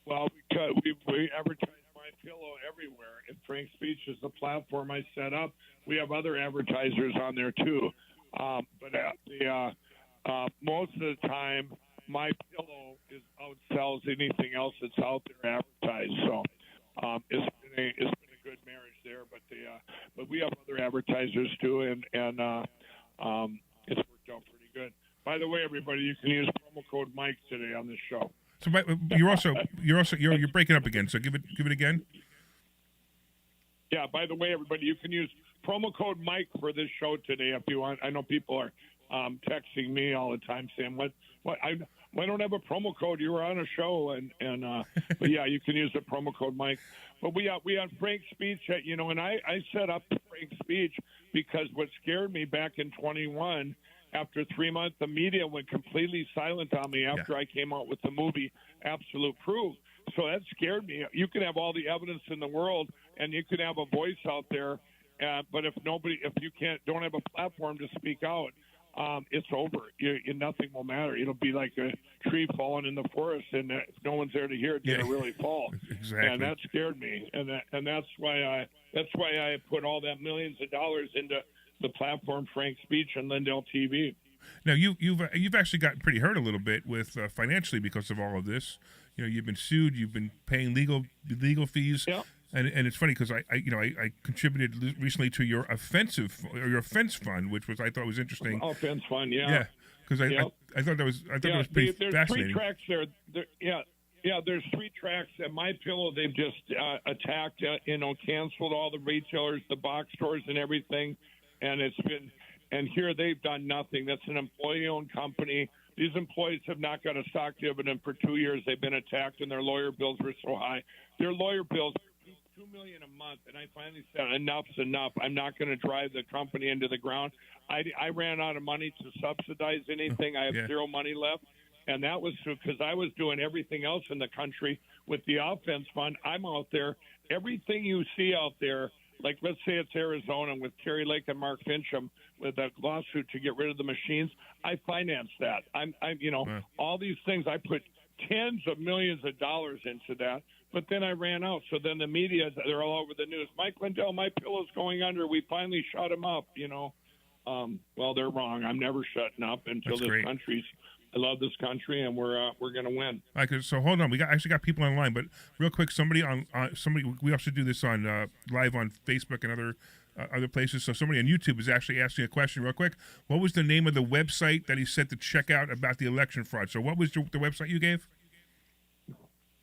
Well, because we advertise MyPillow everywhere, and Frank's Speech is the platform I set up. We have other advertisers on there too, but most of the time, MyPillow outsells anything else that's out there advertised. So it's been a good marriage there. But we have other advertisers too, and it's worked out pretty good. By the way, everybody, you can use promo code Mike today on this show. So you're breaking up again. So give it again. Yeah. By the way, everybody, you can use promo code Mike for this show today if you want. I know people are texting me all the time saying, "What? I don't have a promo code. You were on a show," but yeah, you can use the promo code Mike. But we had Frank's Speech, and I set up Frank's Speech because what scared me back in 21. After 3 months, the media went completely silent on me after I came out with the movie Absolute Proof. So that scared me. You can have all the evidence in the world, and you can have a voice out there, but if you don't have a platform to speak out, it's over. Nothing will matter. It'll be like a tree falling in the forest, and if no one's there to hear it, it'll really fall. Exactly. And that scared me, and that's why I put all that millions of dollars into the platform Frank's Speech and Lindell TV. Now you've actually gotten pretty hurt a little bit with financially because of all of this. You've been sued. You've been paying legal fees. Yeah. And it's funny because I contributed recently to your offense fund, which I thought was interesting. Offense fund, yeah. Yeah, because I thought that was pretty there's fascinating. 3 tracks there. There's 3 tracks at MyPillow. They've just attacked, canceled all the retailers, the box stores, and everything. And here they've done nothing. That's an employee-owned company. These employees have not got a stock dividend for 2 years. They've been attacked, and their lawyer bills were so high. Their lawyer bills were $2 million a month, and I finally said, enough's enough. I'm not going to drive the company into the ground. I ran out of money to subsidize anything. I have zero money left, and that was because I was doing everything else in the country with the offense fund. I'm out there. Everything you see out there, like let's say it's Arizona with Kerry Lake and Mark Fincham with a lawsuit to get rid of the machines. I financed that. All these things. I put tens of millions of dollars into that, but then I ran out. So then the media, they're all over the news. Mike Lindell, MyPillow's going under. We finally shut him up. Well, they're wrong. I'm never shutting up until country's. I love this country, and we're going to win. All right, so hold on. We actually got people online, but real quick, somebody. We also do this on live on Facebook and other places. So somebody on YouTube is actually asking a question real quick. What was the name of the website that he said to check out about the election fraud? So what was the website you gave?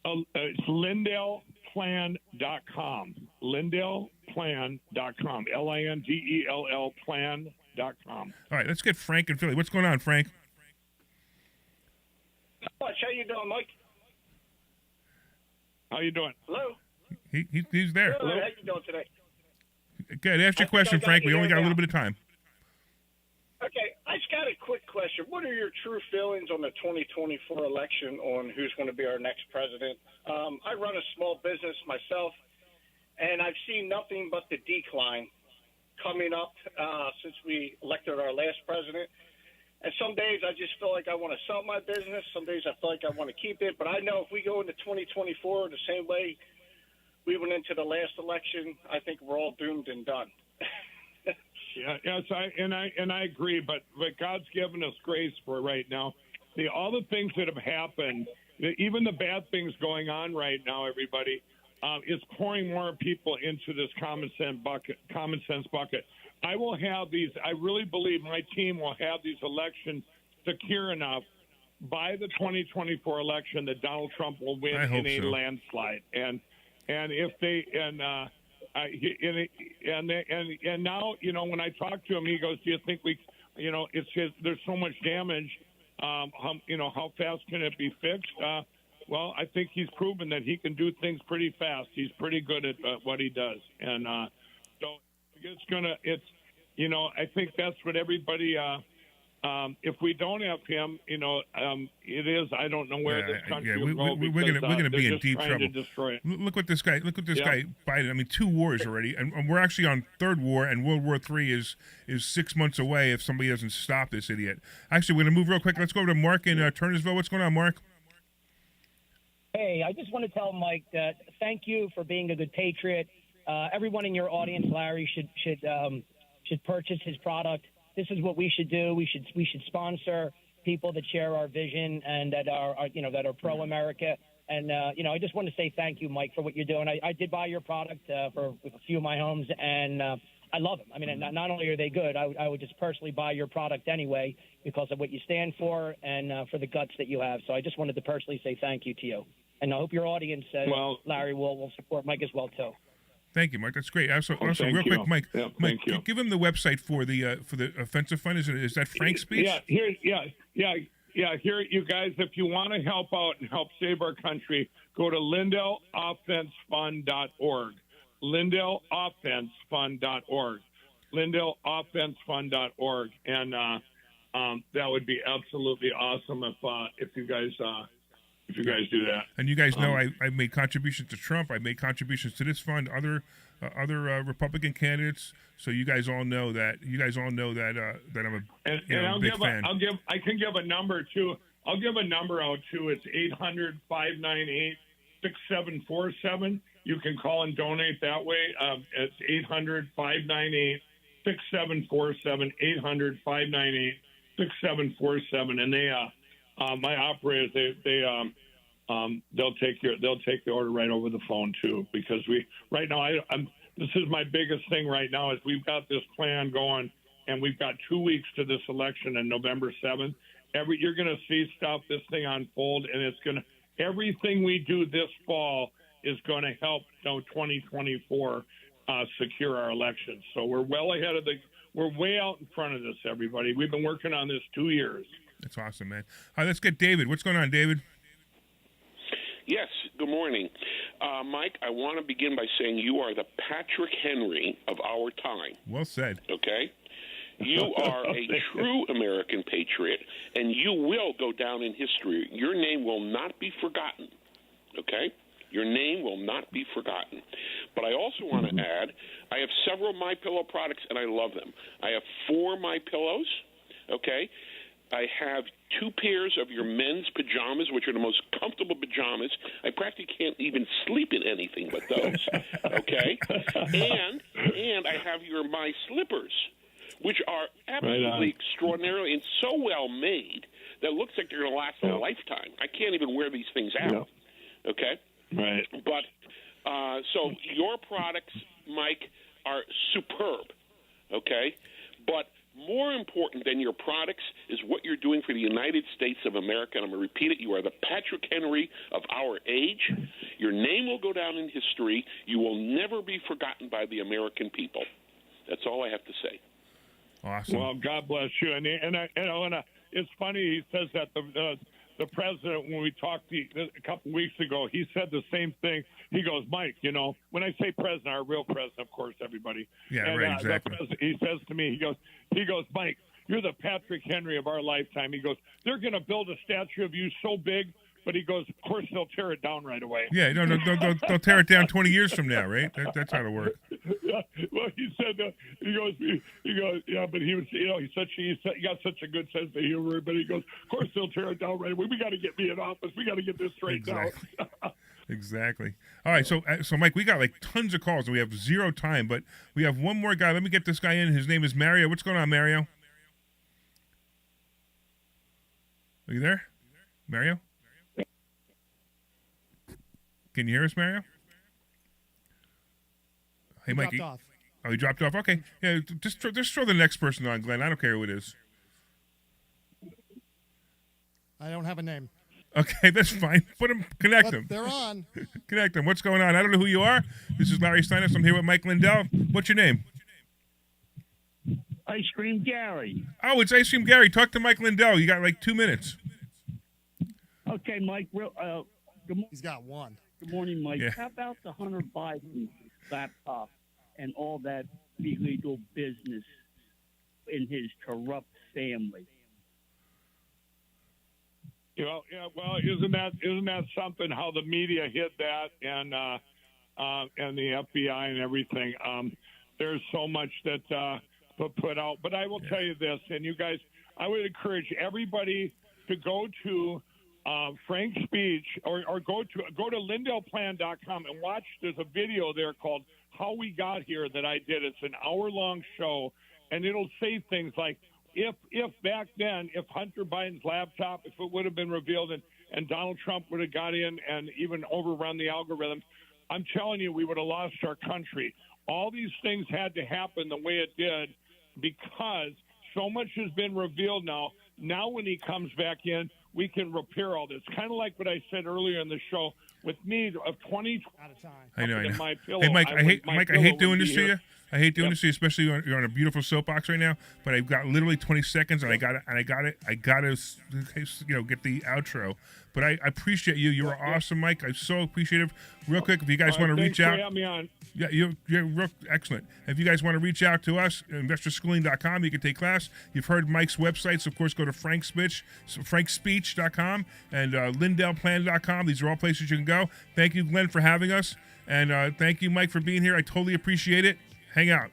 It's LindellPlan.com. LindellPlan.com. LINDELL plan.com. WPHT.com. All right, let's get Frank in Philly. What's going on, Frank? How you doing, Mike? How you doing? Hello. He's there. Good. How you doing today? Good. Ask your question, Frank. We only got a little bit of time. Okay, I just got a quick question. What are your true feelings on the 2024 election on who's going to be our next president? I run a small business myself, and I've seen nothing but the decline coming up since we elected our last president. And some days I just feel like I want to sell my business. Some days I feel like I want to keep it. But I know if we go into 2024 the same way we went into the last election, I think we're all doomed and done. Yes, I agree. But God's given us grace for right now. All the things that have happened, even the bad things going on right now, everybody, is pouring more people into this common sense bucket. I will have these. I really believe my team will have these elections secure enough by the 2024 election that Donald Trump will win in a landslide. And if they and now when I talk to him, he goes, "Do you think we? There's so much damage. How fast can it be fixed?" Well, I think he's proven that he can do things pretty fast. He's pretty good at what he does, and so I think that's what everybody. If we don't have him, it is. I don't know where this country will go. We're going to be in deep trouble. To destroy it. Look what this guy. Guy Biden. I mean, 2 wars already, and we're actually on 3rd war, and World War III is 6 months away if somebody doesn't stop this idiot. Actually, we're going to move real quick. Let's go over to Mark in Turnersville. What's going on, Mark? Hey, I just want to tell Mike that thank you for being a good patriot. Everyone in your audience, Larry, should purchase his product. This is what we should do. We should sponsor people that share our vision and that are pro America. And I just want to say thank you, Mike, for what you're doing. I did buy your product for a few of my homes, and I love them. I mean, not only are they good, I would just personally buy your product anyway because of what you stand for and for the guts that you have. So I just wanted to personally say thank you to you. And I hope your audience, Larry, will support Mike as well, too. Thank you, Mike. That's great. Also, real quick, Mike. Yeah, Mike, give him the website for the offensive fund. Is that Frank's speech? Here, you guys. If you want to help out and help save our country, go to LindellOffenseFund.org. LindellOffenseFund.org. LindellOffenseFund.org, and that would be absolutely awesome if you guys. If you guys do that, and you guys know I made contributions to Trump, I made contributions to this fund, other Republican candidates. So you guys all know that. That I'm a big fan. I can give a number too. I'll give a number out too. It's 800-598-6747. You can call and donate that way. It's 800-598-6747. 800-598-6747, and they. My operators, they'll take the order right over the phone too, because right now this is my biggest thing right now is we've got this plan going, and we've got 2 weeks to this election on November 7th. You're going to see this thing unfold, and everything we do this fall is going to help 2024 secure our elections. So we're well ahead we're way out in front of this, everybody. We've been working on this 2 years. That's awesome, man. All right, let's get David. What's going on, David? Yes, good morning. Mike, I want to begin by saying you are the Patrick Henry of our time. Well said. Okay? You are a true American patriot, and you will go down in history. Your name will not be forgotten. Okay? Your name will not be forgotten. But I also want to add, I have several MyPillow products, and I love them. I have 4 MyPillows, okay? I have 2 pairs of your men's pajamas, which are the most comfortable pajamas. I practically can't even sleep in anything but those, okay? And I have my slippers, which are absolutely extraordinarily and so well made that it looks like they're going to last a lifetime. I can't even wear these things out, okay? Right. But so your products, Mike, are superb, okay? But more important than your products is what you're doing for the United States of America. And I'm going to repeat it. You are the Patrick Henry of our age. Your name will go down in history. You will never be forgotten by the American people. That's all I have to say. Awesome. Well, God bless you. And it's funny he says that the president, when we talked a couple weeks ago, he said the same thing. He goes, Mike, when I say president, our real president, of course, everybody. Yeah, and, right, exactly. He says to me, he goes, Mike, you're the Patrick Henry of our lifetime. He goes, they're going to build a statue of you so big. But he goes, of course, they'll tear it down right away. Yeah, no, they'll tear it down 20 years from now, right? That's how it'll work. Yeah, well, he said, he goes, yeah, but he was, he got such a good sense of humor. But he goes, of course, they'll tear it down right away. We got to get me in office. We got to get this straightened out. Exactly. All right, so Mike, we got like tons of calls and we have zero time, but we have one more guy. Let me get this guy in. His name is Mario. What's going on, Mario? Are you there, Mario? Can you hear us, Mario? Hey, Mike. Dropped off. Oh, he dropped off. Okay. Yeah, just throw the next person on, Glenn. I don't care who it is. I don't have a name. Okay, that's fine. Connect But them. they're on. Connect them. What's going on? I don't know who you are. This is Larry Steinitz. I'm here with Mike Lindell. What's your name? Ice Cream Gary. Oh, it's Ice Cream Gary. Talk to Mike Lindell. You got like 2 minutes. Okay, Mike. Good morning. He's got one. Good morning, Mike. Yeah. How about the Hunter Biden laptop and all that illegal business in his corrupt family? Well, isn't that something? How the media hid that, and the FBI and everything. There's so much that put out. But I will tell you this, and you guys, I would encourage everybody to go to Frank's speech or go to LindellPlan.com and watch. There's a video there called "How We Got Here" that I did. It's an hour-long show, and it'll say things like, if back then, if Hunter Biden's laptop, if it would have been revealed and Donald Trump would have got in and even overrun the algorithms, I'm telling you, we would have lost our country. All these things had to happen the way it did because so much has been revealed now. Now when he comes back in, we can repair all this. Kind of like what I said earlier in the show. With me, of 20 Out of time. I know. my pillow, Hey, Mike, I hate doing this to here. you. I hate doing this to you, especially you're on a beautiful soapbox right now. But I've got literally 20 seconds, and I got to get the outro. But I appreciate you. You were awesome, Mike. I'm so appreciative. Real quick, if you guys want to reach out, having me on. yeah, you're real excellent. If you guys want to reach out to us, investorschooling.com, you can take class. You've heard Mike's websites. Of course, go to frankspeech.com and lindellplan.com. These are all places you can go. Thank you, Glenn, for having us. And thank you, Mike, for being here. I totally appreciate it. Hang out.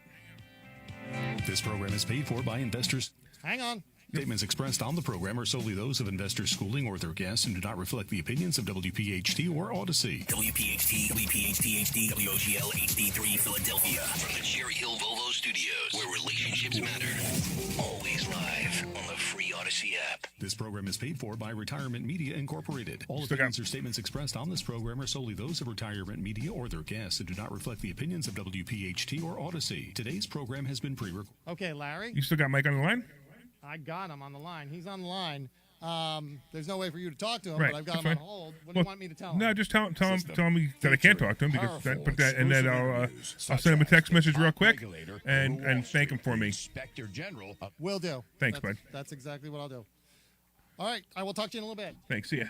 This program is paid for by investors. Hang on. Statements expressed on the program are solely those of Investors Schooling or their guests and do not reflect the opinions of WPHT or Odyssey. WPHT, WPHT HD, WOGL HD3 Philadelphia. From the Cherry Hill Volvo Studios, where relationships matter. Always live on the free Odyssey app. This program is paid for by Retirement Media Incorporated. All opinions or statements expressed on this program are solely those of Retirement Media or their guests and do not reflect the opinions of WPHT or Odyssey. Today's program has been pre-recorded. Okay, Larry. You still got Mike on the line? I got him on the line. He's on the line. There's no way for you to talk to him, Right, but I've got that's him on fine. hold. What do you want me to tell him? No, just tell him that I can't talk to him because and then I'll send him a text message real quick and thank him for me. Will do. Thanks, bud. That's exactly what I'll do. All right, I will talk to you in a little bit. Thanks. See ya.